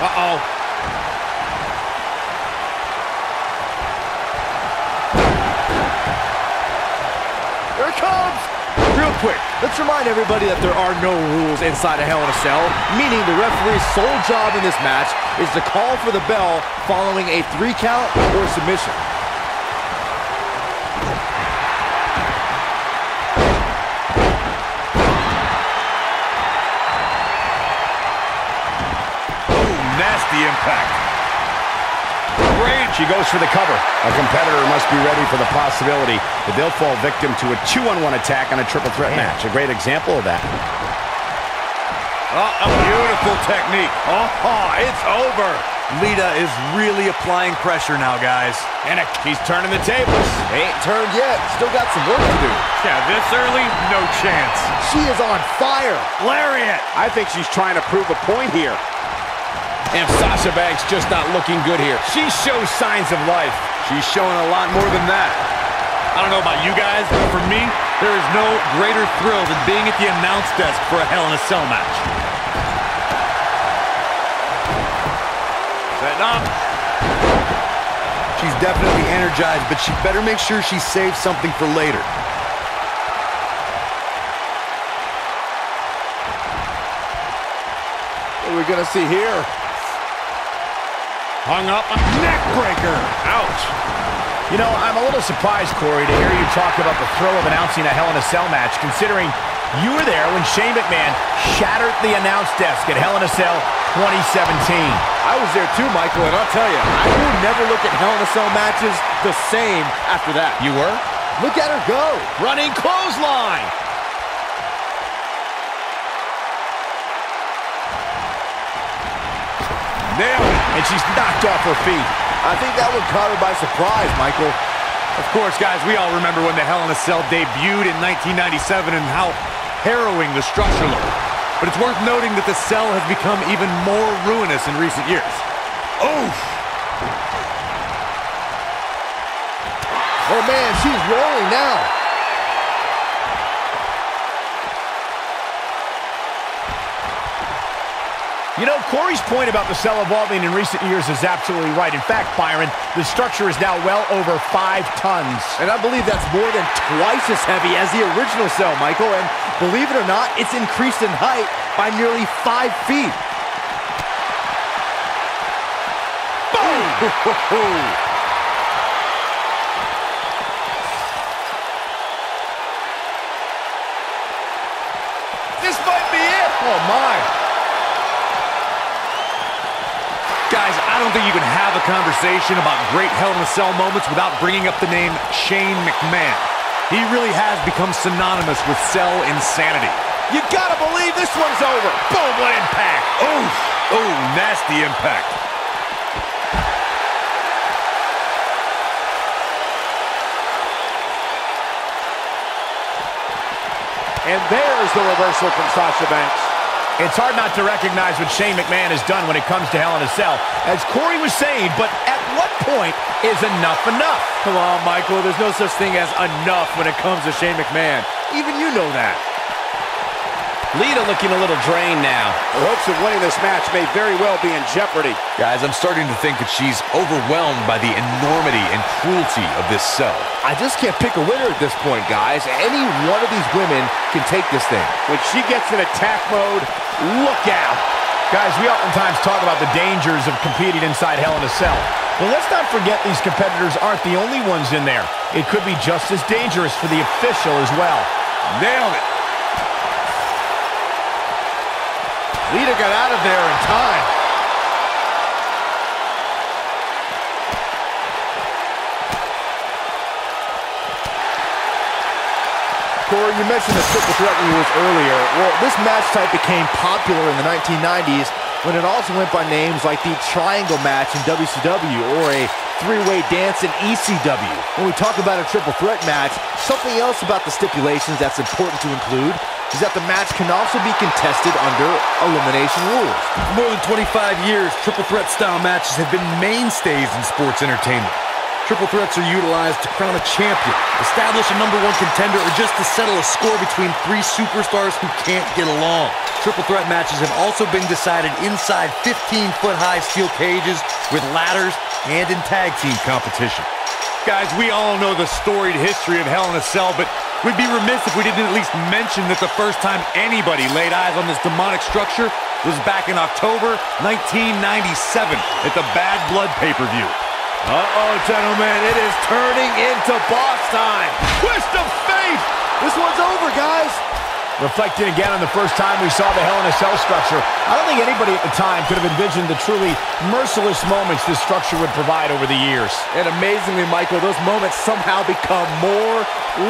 Uh-oh. Here it comes! Real quick, let's remind everybody that there are no rules inside a Hell in a Cell, meaning the referee's sole job in this match is to call for the bell following a 3 count or submission. Nasty impact. Great. She goes for the cover. A competitor must be ready for the possibility that they'll fall victim to a 2-on-1 attack on a triple threat match. A great example of that. Oh, a beautiful technique. Oh, it's over. Lita is really applying pressure now, guys. And she's turning the tables. They ain't turned yet. Still got some work to do. Yeah, this early, no chance. She is on fire. Lariat. I think she's trying to prove a point here. And Sasha Banks just not looking good here. She shows signs of life. She's showing a lot more than that. I don't know about you guys, but for me, there is no greater thrill than being at the announce desk for a Hell in a Cell match. Setting up. She's definitely energized, but she better make sure she saves something for later. What are we gonna see here? Hung up a neck breaker. Ouch. You know, I'm a little surprised, Corey, to hear you talk about the thrill of announcing a Hell in a Cell match, considering you were there when Shane McMahon shattered the announce desk at Hell in a Cell 2017. I was there too, Michael, and I'll tell you, I will never look at Hell in a Cell matches the same after that. You were? Look at her go. Running clothesline. Nailed it. And she's knocked off her feet. I think that one caught her by surprise, Michael. Of course, guys, we all remember when the Hell in a Cell debuted in 1997 and how harrowing the structure looked. But it's worth noting that the cell has become even more ruinous in recent years. Oof! Oh, man, she's rolling now. You know, Corey's point about the cell evolving in recent years is absolutely right. In fact, Byron, the structure is now well over 5 tons. And I believe that's more than twice as heavy as the original cell, Michael. And believe it or not, it's increased in height by nearly 5 feet. Boom! This might be it. Oh, my. Guys, I don't think you can have a conversation about great Hell in a Cell moments without bringing up the name Shane McMahon. He really has become synonymous with cell insanity. You gotta believe this one's over. Boom, what impact. Oof. Oh, nasty impact. And there's the reversal from Sasha Banks. It's hard not to recognize what Shane McMahon has done when it comes to Hell in a Cell. As Corey was saying, but at what point is enough enough? Come on, Michael. There's no such thing as enough when it comes to Shane McMahon. Even you know that. Lita looking a little drained now. Her hopes of winning this match may very well be in jeopardy. Guys, I'm starting to think that she's overwhelmed by the enormity and cruelty of this cell. I just can't pick a winner at this point, guys. Any one of these women can take this thing. When she gets in attack mode, look out. Guys, we oftentimes talk about the dangers of competing inside Hell in a Cell. But let's not forget these competitors aren't the only ones in there. It could be just as dangerous for the official as well. Nailed it. Lita got out of there in time. Corey, you mentioned the triple threat rules earlier. Well, this match type became popular in the 1990s when it also went by names like the triangle match in WCW or a three-way dance in ECW. When we talk about a triple threat match, something else about the stipulations that's important to include is that the match can also be contested under elimination rules. For more than 25 years, triple threat style matches have been mainstays in sports entertainment. Triple threats are utilized to crown a champion, establish a #1 contender, or just to settle a score between 3 superstars who can't get along. triple threat matches have also been decided inside 15-foot-high steel cages with ladders and in tag team competition. Guys, we all know the storied history of Hell in a Cell, but we'd be remiss if we didn't at least mention that the first time anybody laid eyes on this demonic structure was back in October 1997 at the Bad Blood pay-per-view. Uh-oh, gentlemen, it is turning into boss time. Twist of fate! This one's over, guys. Reflecting again on the first time we saw the Hell in a Cell structure, I don't think anybody at the time could have envisioned the truly merciless moments this structure would provide over the years. And amazingly, Michael, those moments somehow become more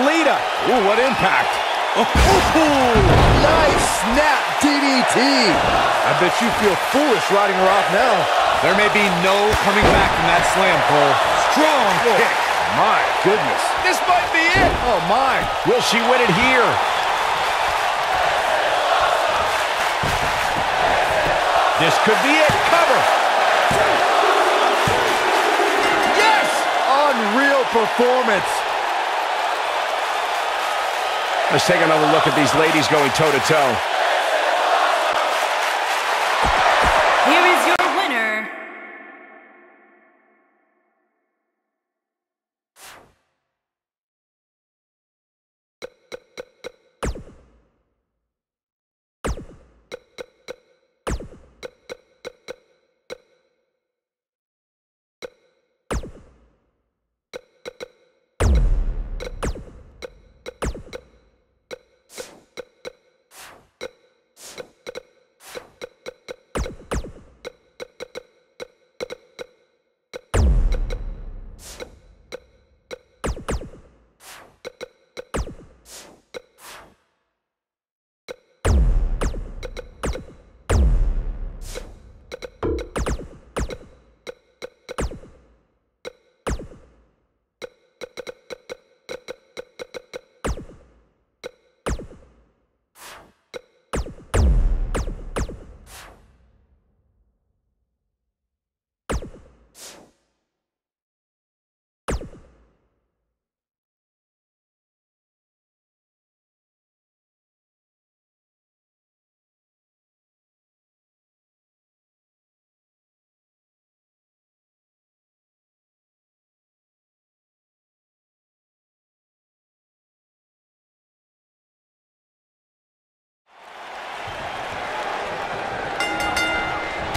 lead-up. Ooh, what impact! Nice snap DDT. I bet you feel foolish riding her off now. There may be no coming back from that slam, Cole. Strong kick. My goodness. This might be it. Oh, my. Will she win it here? This could be it. Cover. Yes! Unreal performance. Let's take another look at these ladies going toe-to-toe. Here is your winner.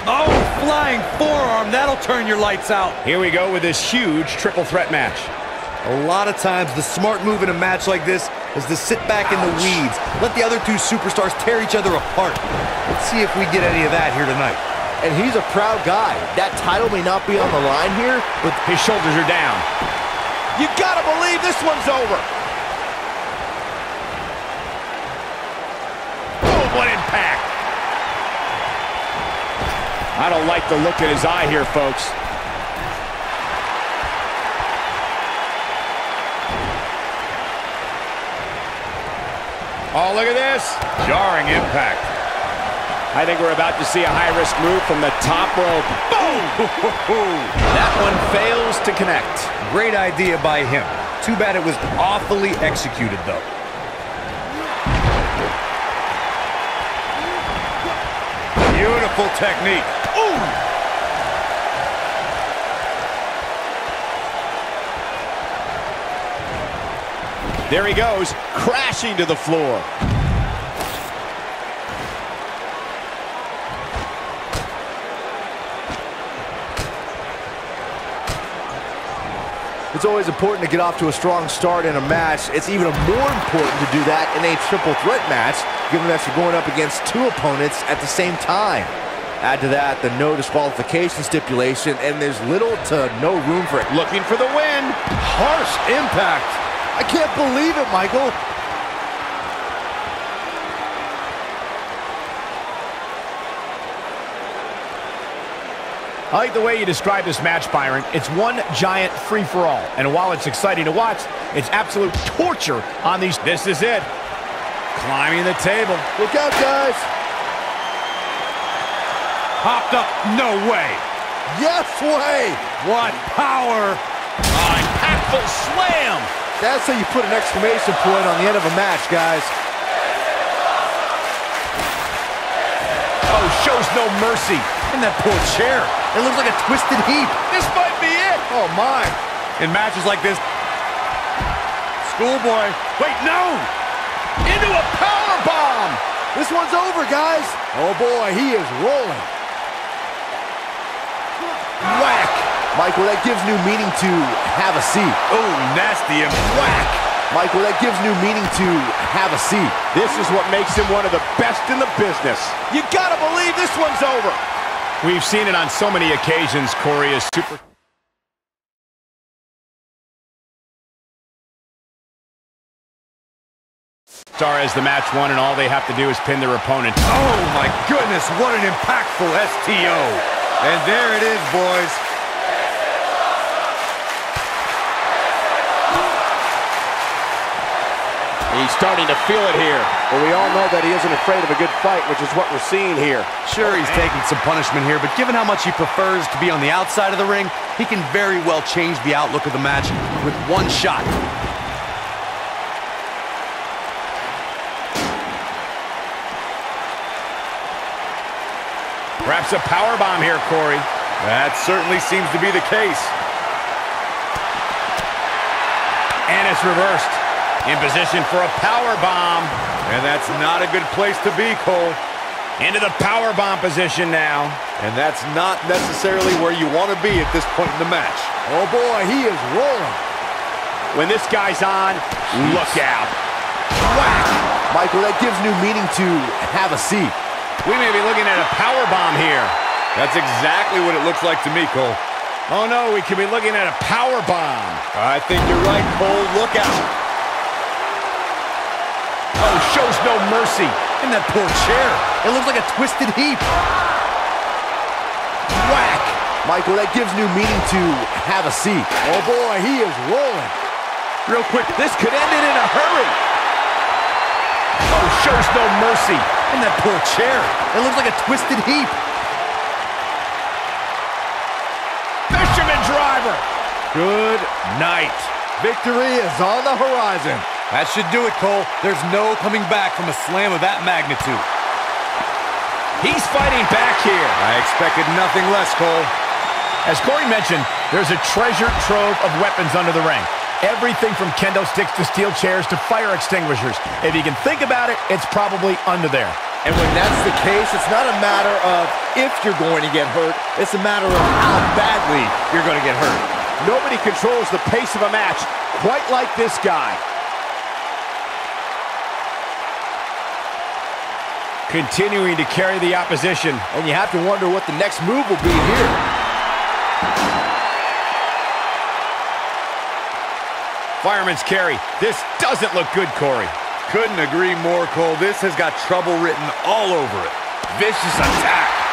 Oh, flying forearm. That'll turn your lights out. Here we go with this huge triple threat match. A lot of times, the smart move in a match like this is to sit back in the weeds. Let the other two superstars tear each other apart. Let's see if we get any of that here tonight. And he's a proud guy. That title may not be on the line here, but His shoulders are down. you gotta believe this one's over. Oh, what impact! I don't like the look in his eye here, folks. Oh, look at this. Jarring impact. I think we're about to see a high-risk move from the top rope. Boom! That one fails to connect. Great idea by him. Too bad it was awfully executed, though. Beautiful technique. Ooh! There he goes, crashing to the floor. It's always important to get off to a strong start in a match. It's even more important to do that in a triple threat match, given that you're going up against two opponents at the same time. Add to that the no disqualification stipulation, and there's little to no room for it. Looking for the win. Harsh impact. I can't believe it, Michael. I like the way you describe this match, Byron. It's one giant free-for-all. And while it's exciting to watch, it's absolute torture on these. This is it. Climbing the table. Look out, guys. Popped up. No way. Yes way. What power. Impactful slam. That's how you put an exclamation point on the end of a match, guys. Oh, shows no mercy. And that poor chair. It looks like a twisted heap. This might be it. Oh, my. In matches like this, schoolboy. Wait, no! Into a power bomb. This one's over, guys. Oh, boy, he is rolling. Whack. Michael, that gives new meaning to have a seat. Oh, nasty and whack. Michael, that gives new meaning to have a seat. This is what makes him one of the best in the business. You gotta believe this one's over. We've seen it on so many occasions, Corey, as super... Star as the match won, and all they have to do is pin their opponent. Oh, my goodness, what an impactful STO. And there it is, boys. He's starting to feel it here. But we all know that he isn't afraid of a good fight, which is what we're seeing here. Sure, he's taking some punishment here, but given how much he prefers to be on the outside of the ring, he can very well change the outlook of the match with one shot. Perhaps a powerbomb here, Corey. That certainly seems to be the case. And it's reversed. In position for a powerbomb. And that's not a good place to be, Cole. Into the powerbomb position now. And that's not necessarily where you want to be at this point in the match. Oh, boy, he is rolling. When this guy's on, look out. Whack! Michael, that gives new meaning to have a seat. We may be looking at a powerbomb here. That's exactly what it looks like to me, Cole. Oh, no, we could be looking at a powerbomb. I think you're right, Cole. Look out. Oh, shows no mercy. And that poor chair. It looks like a twisted heap. Whack! Michael, that gives new meaning to have a seat. Oh, boy, he is rolling. Real quick, this could end it in a hurry. Oh, shows no mercy. And that poor chair. It looks like a twisted heap. Fisherman driver. Good night. Victory is on the horizon. That should do it, Cole. There's no coming back from a slam of that magnitude. He's fighting back here. I expected nothing less, Cole. As Corey mentioned, there's a treasure trove of weapons under the ring. Everything from kendo sticks to steel chairs to fire extinguishers. If you can think about it, it's probably under there. And when that's the case, it's not a matter of if you're going to get hurt. It's a matter of how badly you're going to get hurt. Nobody controls the pace of a match quite like this guy. Continuing to carry the opposition. And you have to wonder what the next move will be here. Fireman's carry. This doesn't look good, Corey. Couldn't agree more, Cole. This has got trouble written all over it. Vicious attack.